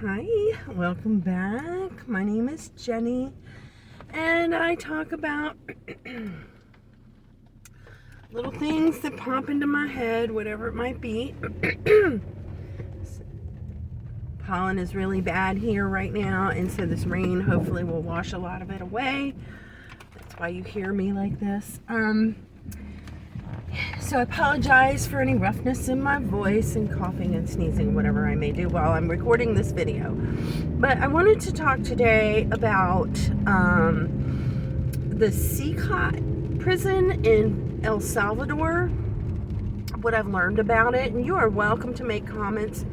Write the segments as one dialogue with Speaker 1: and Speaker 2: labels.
Speaker 1: Hi, welcome back. My name is Jenny, and I talk about little things that pop into my head, whatever it might be. Pollen is really bad here right now, and so this rain hopefully will wash a lot of it away. That's why you hear me like this. So I apologize for any roughness in my voice and coughing and sneezing, whatever I may do while I'm recording this video. But I wanted to talk today about the Cecot prison in El Salvador, what I've learned about it. And you are welcome to make comments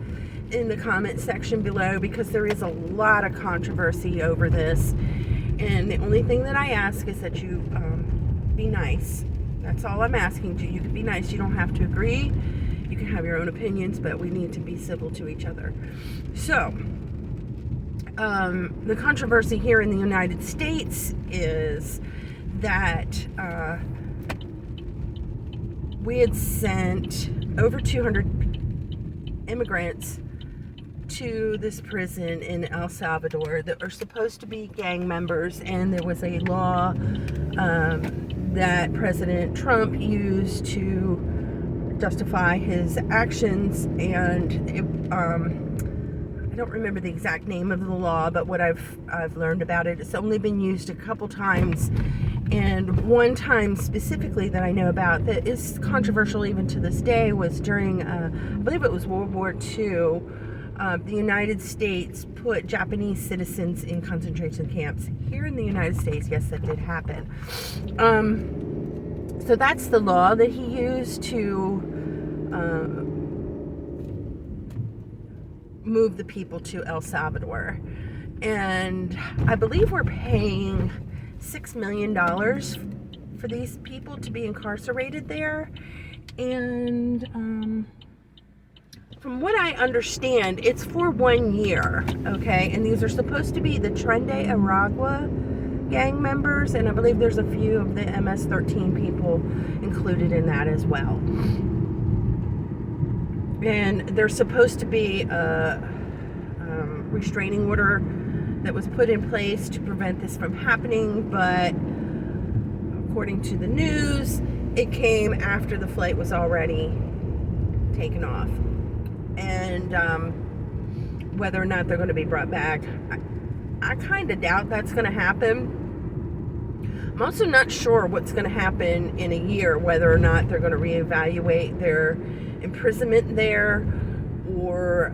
Speaker 1: in the comment section below, because there is a lot of controversy over this. And the only thing that I ask is that you be nice. That's all I'm asking you. You can be nice. You don't have to agree. You can have your own opinions, but we need to be civil to each other. So, the controversy here in the United States is that we had sent over 200 immigrants to this prison in El Salvador that are supposed to be gang members, and there was a law that President Trump used to justify his actions, and I don't remember the exact name of the law, but what I've learned about it, it's only been used a couple times, and one time specifically that I know about that is controversial even to this day was during, I believe it was World War II. The United States put Japanese citizens in concentration camps here in the United States. Yes, that did happen. So that's the law that he used to move the people to El Salvador. And I believe we're paying $6 million for these people to be incarcerated there. And from what I understand, it's for 1 year, okay? And these are supposed to be the Tren de Aragua gang members, and I believe there's a few of the MS-13 people included in that as well. And there's supposed to be a restraining order that was put in place to prevent this from happening, but according to the news, it came after the flight was already taken off. And whether or not they're going to be brought back, I kind of doubt that's going to happen. I'm also not sure what's going to happen in a year, whether or not they're going to reevaluate their imprisonment there, or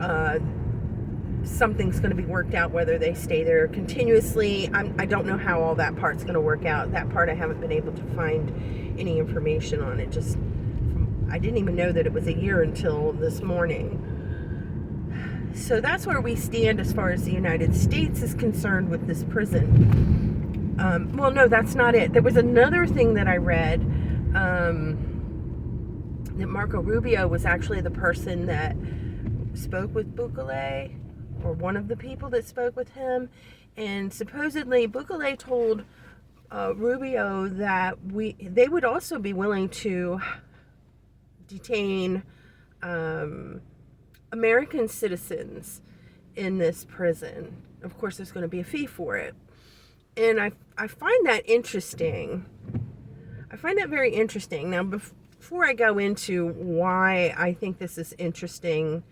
Speaker 1: something's going to be worked out, whether they stay there continuously. I don't know how all that part's going to work out. That part I haven't been able to find any information on. I didn't even know that it was a year until this morning. So that's where we stand as far as the United States is concerned with this prison. Well, no, that's not it. There was another thing that I read, that Marco Rubio was actually the person that spoke with Bukele, or one of the people that spoke with him. And supposedly Bukele told Rubio that they would also be willing to detain American citizens in this prison. Of course, there's going to be a fee for it. And I find that interesting. I find that very interesting. Now, before I go into why I think this is interesting,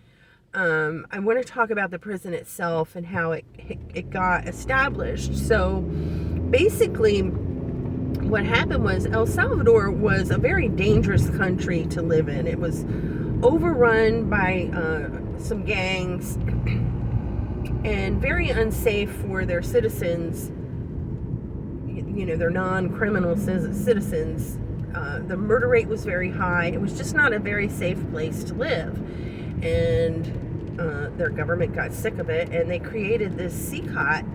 Speaker 1: I want to talk about the prison itself and how it got established. So basically, what happened was El Salvador was a very dangerous country to live in. It was overrun by some gangs and very unsafe for their citizens, their non-criminal citizens. The murder rate was very high. It was just not a very safe place to live. And their government got sick of it, and they created this Cecot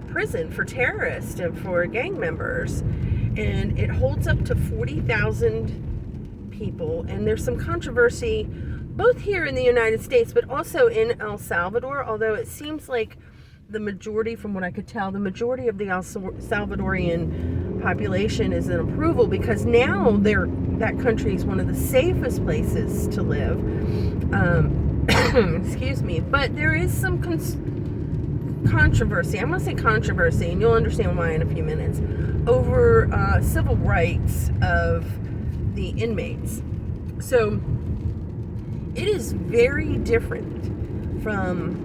Speaker 1: prison for terrorists and for gang members, and it holds up to 40,000 people. And there's some controversy both here in the United States but also in El Salvador, although it seems like the majority, from what I could tell, the majority of the El Salvadorian population is in approval, because now that country is one of the safest places to live. Excuse me. But there is some controversy. I'm going to say controversy, and you'll understand why in a few minutes, over civil rights of the inmates. So it is very different from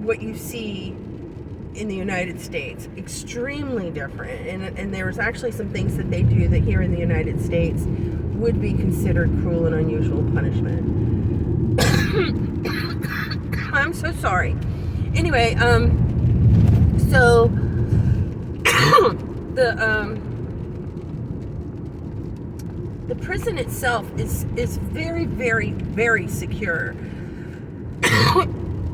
Speaker 1: what you see in the United States. Extremely different. And there's actually some things that they do that here in the United States would be considered cruel and unusual punishment. I'm so sorry. Anyway, so the prison itself is very, very, very secure.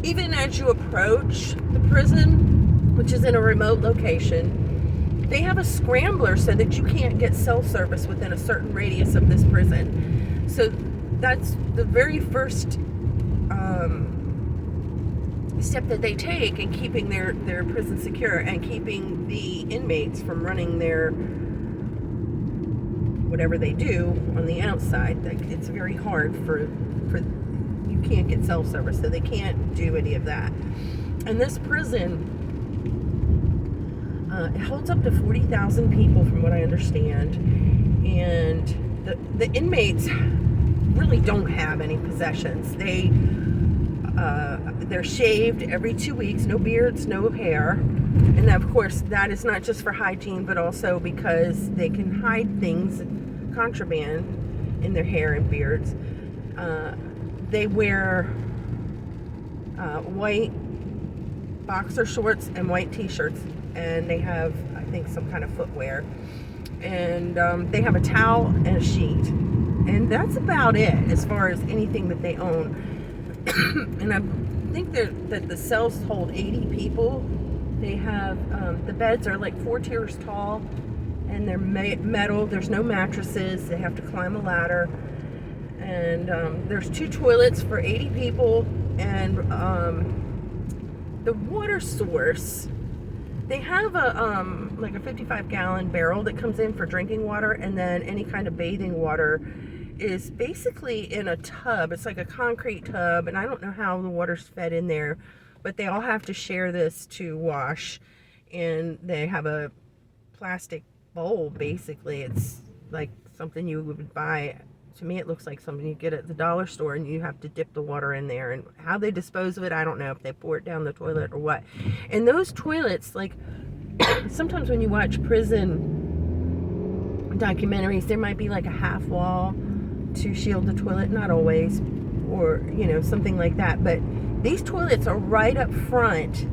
Speaker 1: Even as you approach the prison, which is in a remote location, they have a scrambler so that you can't get cell service within a certain radius of this prison. So that's the very first step that they take in keeping their prison secure and keeping the inmates from running their whatever they do on the outside. Like, it's very hard for you can't get cell service, so they can't do any of that. And this prison, it holds up to 40,000 people from what I understand, and the inmates really don't have any possessions. They're shaved every 2 weeks, no beards, no hair. And of course, that is not just for hygiene, but also because they can hide things, contraband, in their hair and beards. They wear white boxer shorts and white t-shirts, and they have, I think, some kind of footwear. And they have a towel and a sheet. And that's about it as far as anything that they own. And I think that the cells hold 80 people. They have, the beds are like 4 tiers tall, and they're metal. There's no mattresses. They have to climb a ladder. And there's 2 toilets for 80 people. And the water source, they have a like a 55-gallon barrel that comes in for drinking water, and then any kind of bathing water is basically in a tub. It's like a concrete tub, and I don't know how the water's fed in there, but they all have to share this to wash. And they have a plastic bowl, basically. It's like something you would buy. To me, it looks like something you get at the dollar store, and you have to dip the water in there. And how they dispose of it, I don't know, if they pour it down the toilet or what. And those toilets, like, sometimes when you watch prison documentaries, there might be like a half wall to shield the toilet. Not always, or, you know, something like that. But these toilets are right up front,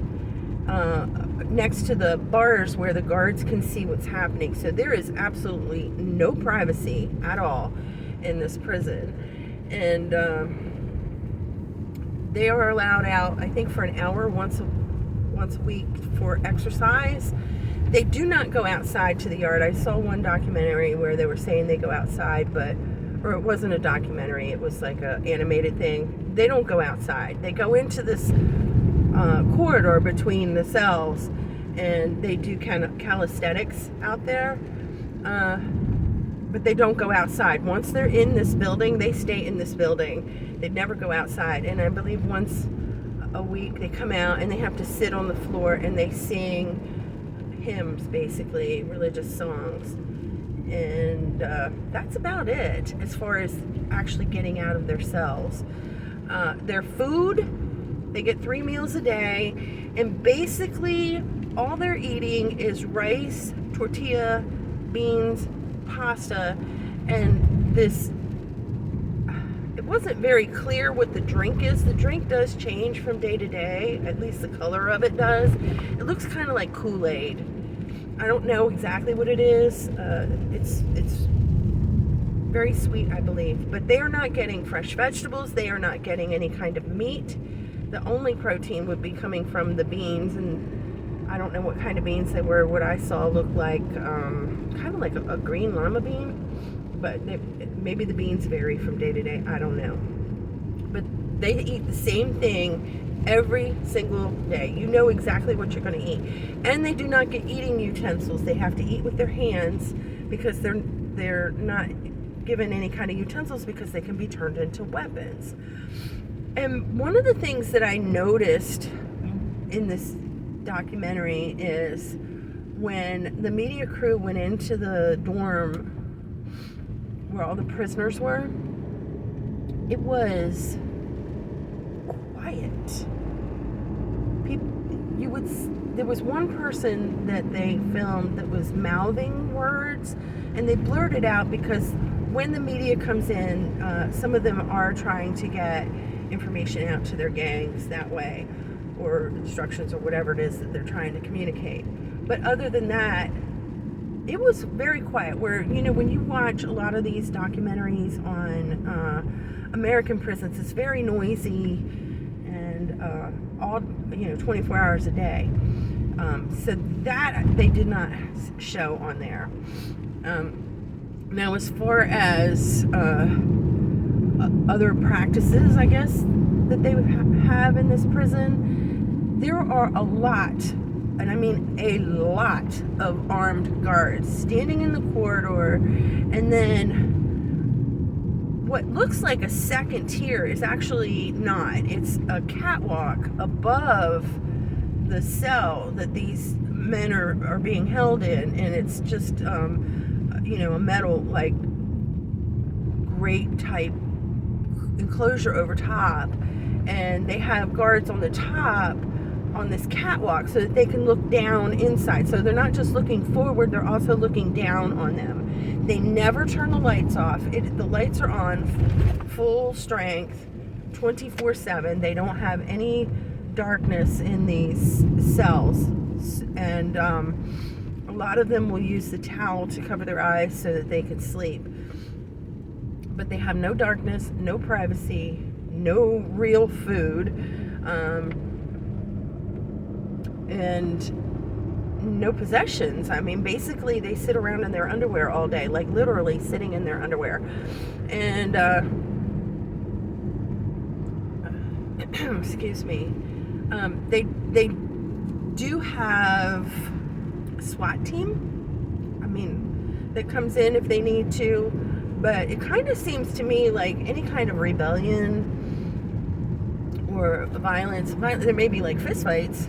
Speaker 1: next to the bars where the guards can see what's happening. So there is absolutely no privacy at all in this prison. And they are allowed out, I think, for an hour once a week for exercise. They do not go outside to the yard. I saw one documentary where they were saying they go outside, or it wasn't a documentary, it was like an animated thing. They don't go outside. They go into this corridor between the cells, and they do kind of calisthenics out there. But they don't go outside. Once they're in this building, they stay in this building. They never go outside. And I believe once a week they come out and they have to sit on the floor and they sing hymns, basically, religious songs. And that's about it as far as actually getting out of their cells. Their food, they get 3 meals a day. And basically all they're eating is rice, tortilla, beans, pasta, and this, it wasn't very clear what the drink is. The drink does change from day to day, at least the color of it does. It looks kind of like Kool-Aid. I don't know exactly what it is. It's very sweet, I believe, but they are not getting fresh vegetables. They are not getting any kind of meat. The only protein would be coming from the beans, and I don't know what kind of beans they were. What I saw looked like kind of like a green lima bean, but maybe the beans vary from day to day. I don't know. But they eat the same thing every single day. You know exactly what you're going to eat. And they do not get eating utensils. They have to eat with their hands because they're not given any kind of utensils because they can be turned into weapons. And one of the things that I noticed in this documentary is when the media crew went into the dorm where all the prisoners were, it was quiet. There was one person that they filmed that was mouthing words, and they blurred it out because when the media comes in, some of them are trying to get information out to their gangs that way, or instructions or whatever it is that they're trying to communicate. But other than that, it was very quiet. Where, when you watch a lot of these documentaries on American prisons, it's very noisy and all 24 hours a day. So that they did not show on there. Now, as far as other practices, I guess, that they would have in this prison, there are a lot, and I mean a lot, of armed guards standing in the corridor, and then what looks like a second tier is actually not. It's a catwalk above the cell that these men are being held in, and it's just a metal grate type enclosure over top, and they have guards on the top on this catwalk so that they can look down inside. So they're not just looking forward, they're also looking down on them. They never turn the lights off. The lights are on full strength 24/7. They don't have any darkness in these cells, and a lot of them will use the towel to cover their eyes so that they can sleep. But they have no darkness, no privacy, no real food, and no possessions. I mean, basically they sit around in their underwear all day, like literally sitting in their underwear. And excuse me, they do have a SWAT team, that comes in if they need to, but it kind of seems to me like any kind of rebellion or violence, there may be like fistfights,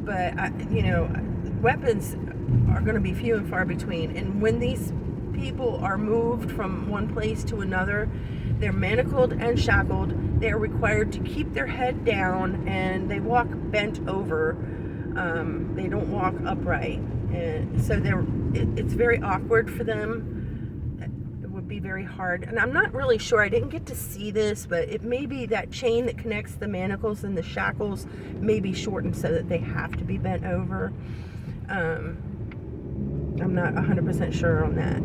Speaker 1: but weapons are going to be few and far between. And when these people are moved from one place to another, they're manacled and shackled. They're required to keep their head down, and they walk bent over. They don't walk upright, and so it's very awkward for them. It would be very hard, and I'm not really sure. I didn't get to see this, but it may be that chain that connects the manacles and the shackles may be shortened so that they have to be bent over. I'm not 100% sure on that.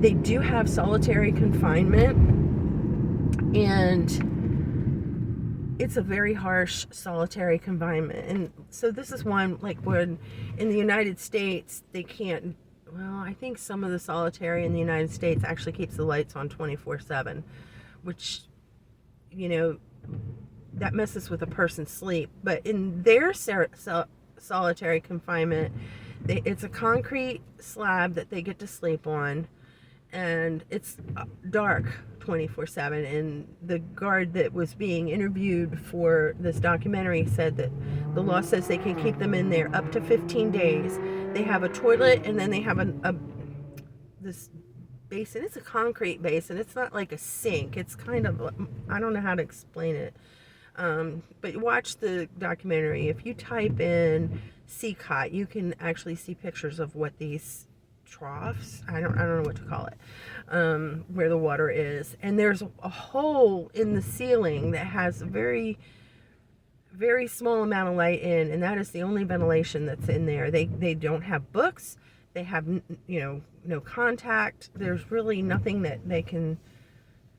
Speaker 1: They do have solitary confinement, and it's a very harsh solitary confinement. And so this is one, like, when in the United States they can't, well, I think some of the solitary in the United States actually keeps the lights on 24/7, which, that messes with a person's sleep. But in their solitary confinement, it's a concrete slab that they get to sleep on, and it's dark 24/7. And the guard that was being interviewed for this documentary said that the law says they can keep them in there up to 15 days. They have a toilet, and then they have this basin. It's a concrete basin. It's not like a sink. It's kind of, I don't know how to explain it. But watch the documentary. If you type in Cecot, you can actually see pictures of what these troughs, I don't know what to call it, where the water is. And there's a hole in the ceiling that has a very, very small amount of light in, and that is the only ventilation that's in there. They don't have books. They have, no contact. There's really nothing that they can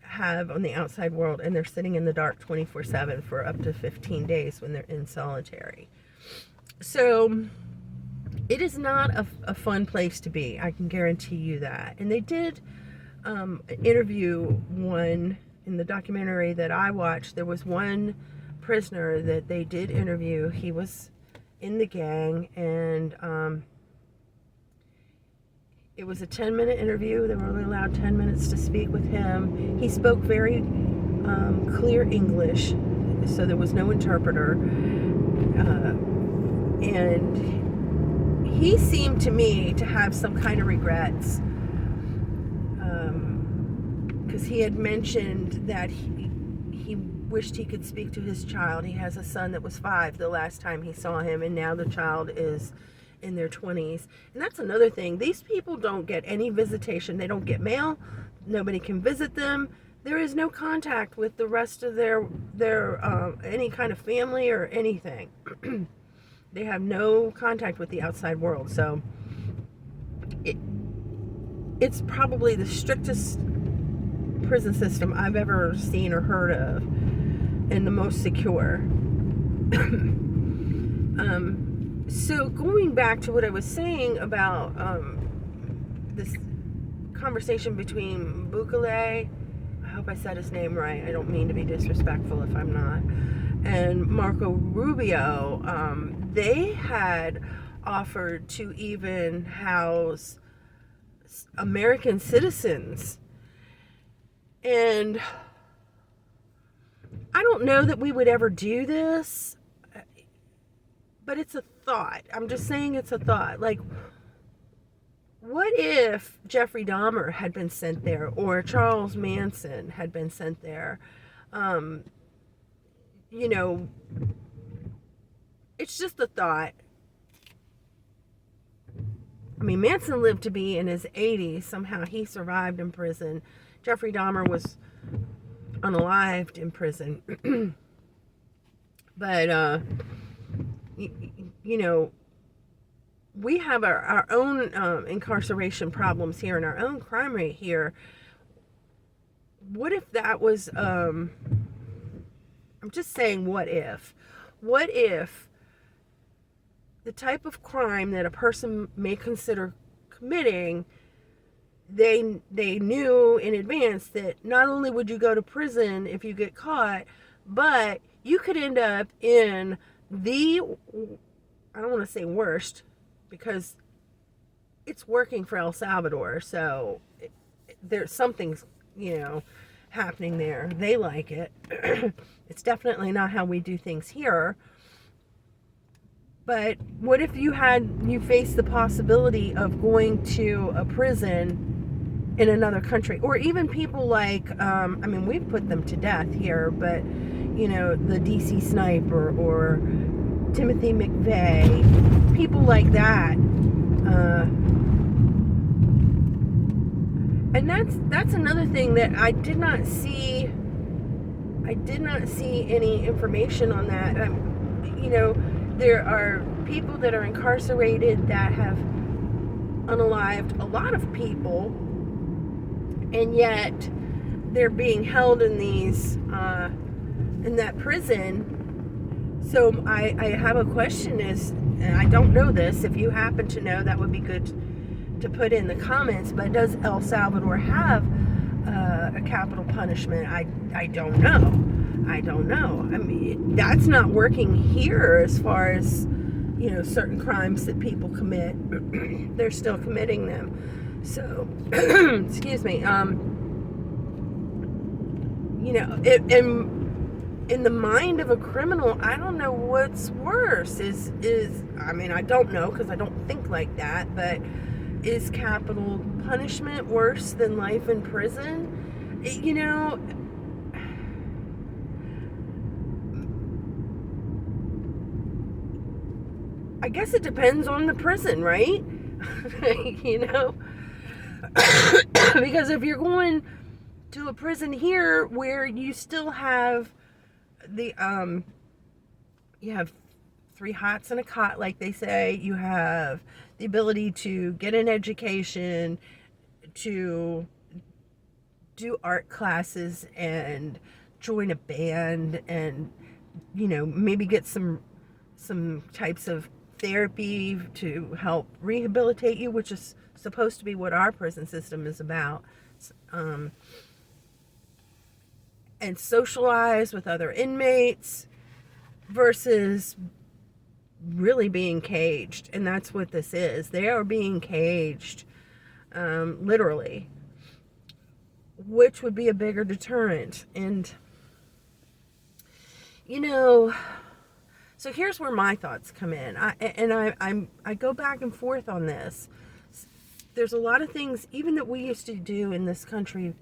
Speaker 1: have on the outside world, and they're sitting in the dark 24/7 for up to 15 days when they're in solitary. So it is not a fun place to be. I can guarantee you that. And they did interview one in the documentary that I watched. There was one prisoner that they did interview. He was in the gang, and it was a 10-minute interview. They were only allowed 10 minutes to speak with him. He spoke very clear English, so there was no interpreter. And he seemed to me to have some kind of regrets, because he had mentioned that he wished he could speak to his child. He has a son that was 5 the last time he saw him, and now the child is in their 20s. And that's another thing. These people don't get any visitation. They don't get mail. Nobody can visit them. There is no contact with the rest of their any kind of family or anything. They have no contact with the outside world. So it's probably the strictest prison system I've ever seen or heard of, and the most secure. So going back to what I was saying about this conversation between Bukele, I hope I said his name right, I don't mean to be disrespectful if I'm not, and Marco Rubio, they had offered to even house American citizens. And I don't know that we would ever do this, but it's a thought. I'm just saying it's a thought. Like, what if Jeffrey Dahmer had been sent there, or Charles Manson had been sent there? You know, it's just a thought. I mean, Manson lived to be in his 80s. Somehow he survived in prison. Jeffrey Dahmer was unalived in prison. But, you know, we have our own incarceration problems here and our own crime rate here. What if that was, I'm just saying, what if? What if the type of crime that a person may consider committing, they knew in advance that not only would you go to prison if you get caught, but you could end up in the, I don't want to say worst, because it's working for El Salvador, so there's something, you know, happening there. They like it. It's definitely not how we do things here. But what if you faced the possibility of going to a prison in another country, or even people like, I mean, we've put them to death here, but, you know, the DC Sniper or Timothy McVeigh, people like that, and that's another thing that I did not see any information on that. You know, there are people that are incarcerated that have unalived a lot of people, and yet they're being held in these in that prison. So I have a question, and I don't know this. If you happen to know, that would be good to put in the comments. But does El Salvador have a capital punishment? I don't know. I don't know. I mean, that's not working here as far as, you know, certain crimes that people commit. They're still committing them. So, excuse me. You know, in the mind of a criminal, I don't know what's worse. I mean, I don't know, because I don't think like that, but is capital punishment worse than life in prison? You know, I guess it depends on the prison, right? You know, because if you're going to a prison here where you still have the you have 3 hots and a cot, like they say, you have the ability to get an education, to do art classes and join a band, and, you know, maybe get some types of therapy to help rehabilitate you, which is supposed to be what our prison system is about, and socialize with other inmates, versus really being caged. And that's what this is. They are being caged, literally, which would be a bigger deterrent. And You know, so here's where my thoughts come in. I go back and forth on this. There's a lot of things, even that we used to do in this country,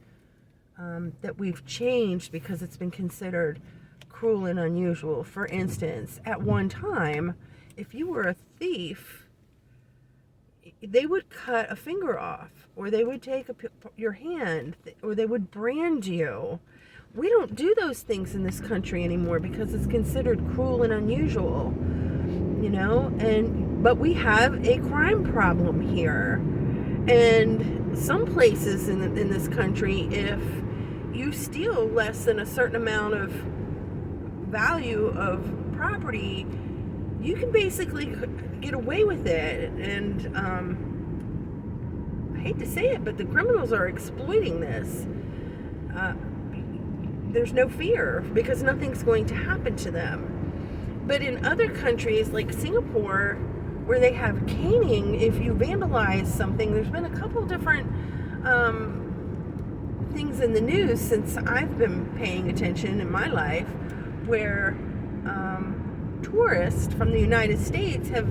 Speaker 1: that we've changed because it's been considered cruel and unusual. For instance, at one time, if you were a thief, they would cut a finger off, or they would take your hand, or they would brand you. We don't do those things in this country anymore because it's considered cruel and unusual, you know, but we have a crime problem here. And some places in this country, if you steal less than a certain amount of value of property, you can basically get away with it. And I hate to say it, but the criminals are exploiting this. There's no fear because nothing's going to happen to them. But in other countries like Singapore, where they have caning if you vandalize something, there's been a couple different things in the news since I've been paying attention in my life, where tourists from the United States have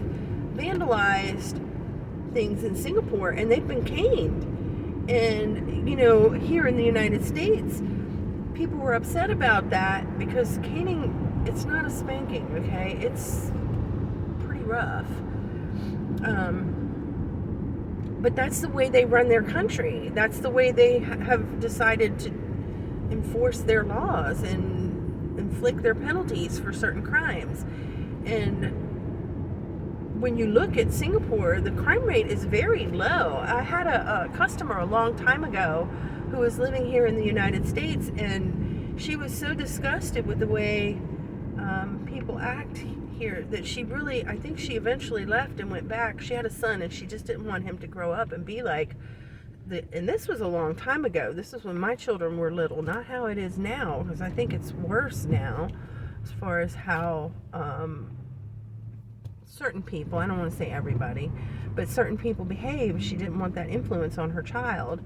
Speaker 1: vandalized things in Singapore and they've been caned. And, you know, here in the United States, people were upset about that because caning, it's not a spanking, okay? It's pretty rough. But that's the way they run their country. That's the way they have decided to enforce their laws and inflict their penalties for certain crimes. And when you look at Singapore, the crime rate is very low. I had a customer a long time ago who was living here in the United States, and she was so disgusted with the way people act here that she really, I think she eventually left and went back. She had a son and she just didn't want him to grow up and be like and this was a long time ago. This is when my children were little, not how it is now, because I think it's worse now as far as how certain people, I don't want to say everybody, but certain people behave. She didn't want that influence on her child.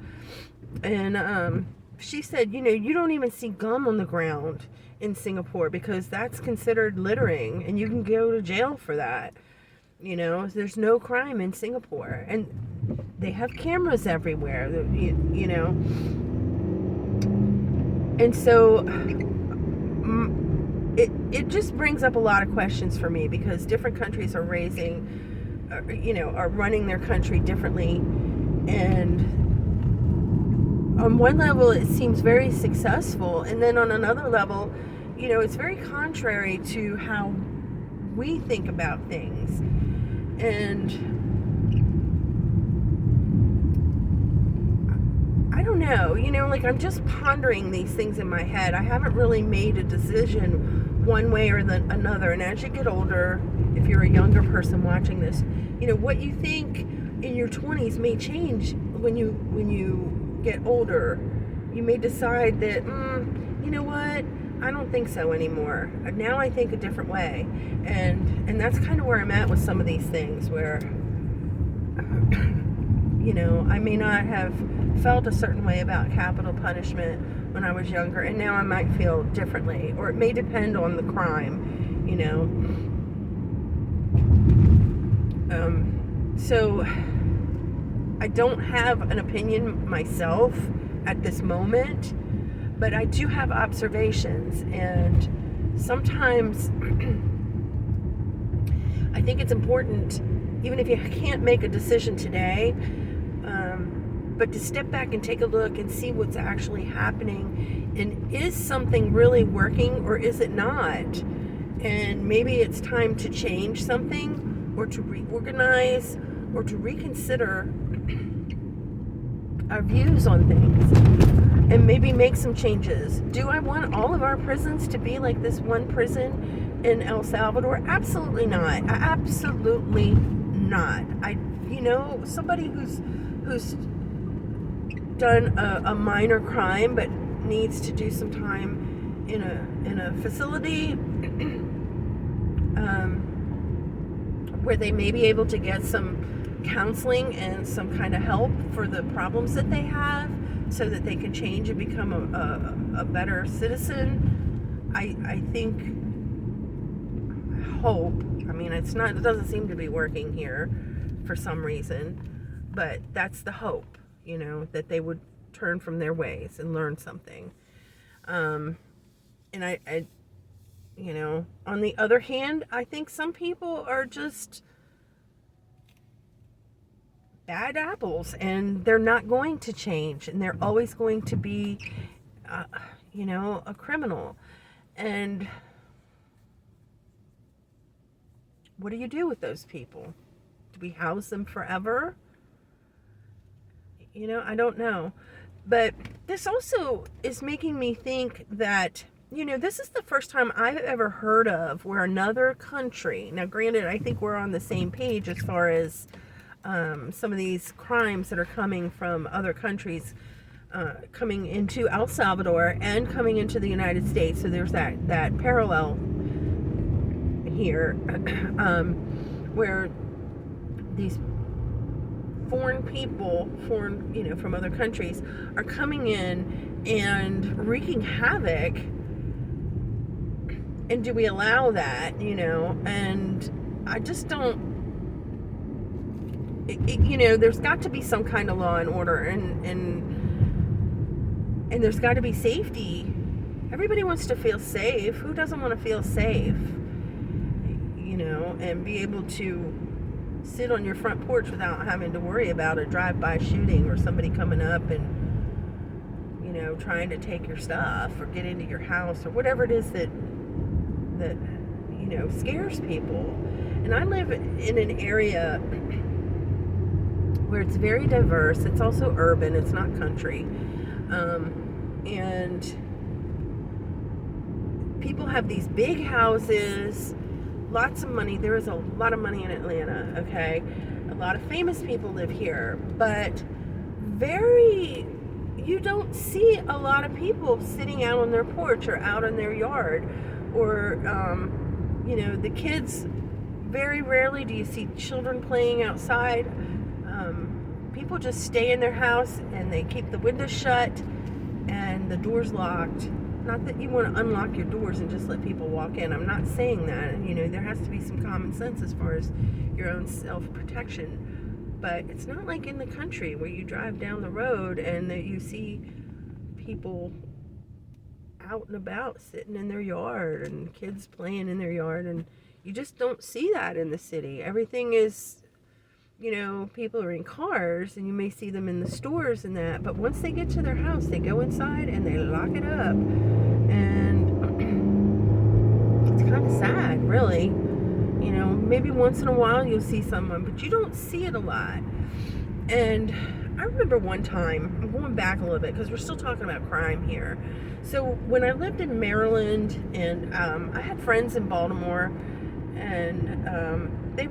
Speaker 1: And she said, you know, you don't even see gum on the ground in Singapore because that's considered littering and you can go to jail for that. You know, there's no crime in Singapore, and they have cameras everywhere, you know. And so it just brings up a lot of questions for me, because different countries are are running their country differently. And on one level, it seems very successful. And then on another level, you know, it's very contrary to how we think about things. And I don't know, you know, like I'm just pondering these things in my head. I haven't really made a decision one way or another. And as you get older, if you're a younger person watching this, you know, what you think in your 20s may change when you get older. You may decide that, you know what, I don't think so anymore. Now I think a different way. And that's kind of where I'm at with some of these things, where, you know, I may not have felt a certain way about capital punishment when I was younger, and now I might feel differently. Or it may depend on the crime, you know. So I don't have an opinion myself at this moment, but I do have observations, and sometimes I think it's important, even if you can't make a decision today, but to step back and take a look and see what's actually happening, and is something really working or is it not? And maybe it's time to change something, or to reorganize, or to reconsider our views on things, and maybe make some changes. Do I want all of our prisons to be like this one prison in El Salvador? Absolutely not. Absolutely not. You know, somebody who's done a minor crime but needs to do some time in a facility where they may be able to get some counseling and some kind of help for the problems that they have, so that they can change and become a better citizen. I think hope. I mean, it doesn't seem to be working here for some reason, but that's the hope, that they would turn from their ways and learn something. And I on the other hand, I think some people are just bad apples, and they're not going to change, and they're always going to be, a criminal. And what do you do with those people? Do we house them forever? I don't know. But this also is making me think that, this is the first time I've ever heard of where another country, now granted, I think we're on the same page as far as some of these crimes that are coming from other countries, coming into El Salvador and coming into the United States. So there's that parallel here, where these foreign people, from other countries, are coming in and wreaking havoc. And do we allow that? And I just don't. There's got to be some kind of law and order, and there's got to be safety. Everybody wants to feel safe. Who doesn't want to feel safe? And be able to sit on your front porch without having to worry about a drive-by shooting or somebody coming up and, trying to take your stuff or get into your house or whatever it is that scares people. And I live in an area where it's very diverse. It's also urban. It's not country. And people have these big houses, lots of money. There is a lot of money in Atlanta, okay? A lot of famous people live here, but you don't see a lot of people sitting out on their porch or out in their yard, or, the kids, very rarely do you see children playing outside. People just stay in their house and they keep the windows shut and the doors locked. Not that you want to unlock your doors and just let people walk in. I'm not saying that. There has to be some common sense as far as your own self-protection. But it's not like in the country where you drive down the road and that you see people out and about sitting in their yard and kids playing in their yard. And you just don't see that in the city. Everything is, people are in cars, and you may see them in the stores and that, but once they get to their house, they go inside and they lock it up. And it's kind of sad, really. Maybe once in a while you'll see someone, but you don't see it a lot. And I remember one time, I'm going back a little bit because we're still talking about crime here. So when I lived in Maryland, and I had friends in Baltimore, and they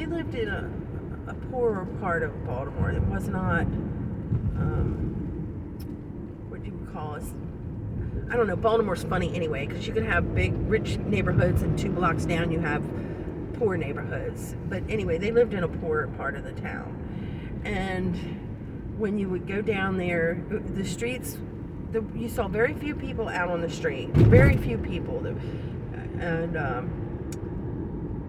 Speaker 1: lived in a poorer part of Baltimore. It was not, what do you call it? I don't know. Baltimore's funny anyway, because you can have big, rich neighborhoods, and 2 blocks down you have poor neighborhoods. But anyway, they lived in a poorer part of the town. And when you would go down there, the streets, you saw very few people out on the street. Very few people. And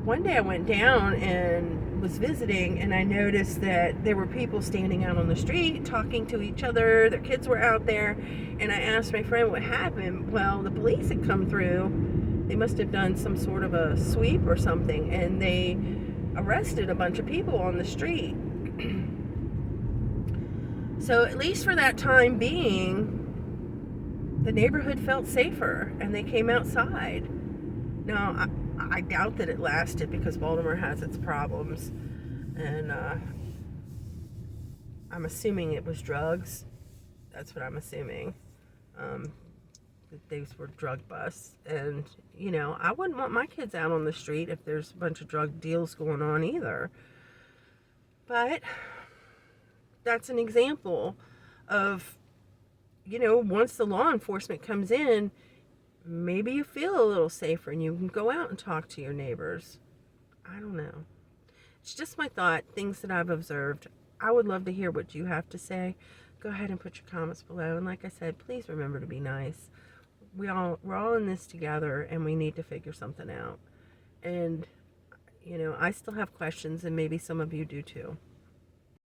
Speaker 1: one day I went down and was visiting, and I noticed that there were people standing out on the street talking to each other. Their kids were out there, and I asked my friend what happened. Well, the police had come through. They must have done some sort of a sweep or something, and they arrested a bunch of people on the street. So at least for that time being, the neighborhood felt safer, and they came outside. Now, I doubt that it lasted, because Baltimore has its problems, and I'm assuming it was drugs. That's what I'm assuming, that these were drug busts. And I wouldn't want my kids out on the street if there's a bunch of drug deals going on either. But that's an example of, once the law enforcement comes in, maybe you feel a little safer and you can go out and talk to your neighbors. I don't know. It's just my thought, things that I've observed. I would love to hear what you have to say. Go ahead and put your comments below. And like I said, please remember to be nice. We're all in this together, and we need to figure something out. And, you know, I still have questions, and maybe some of you do too.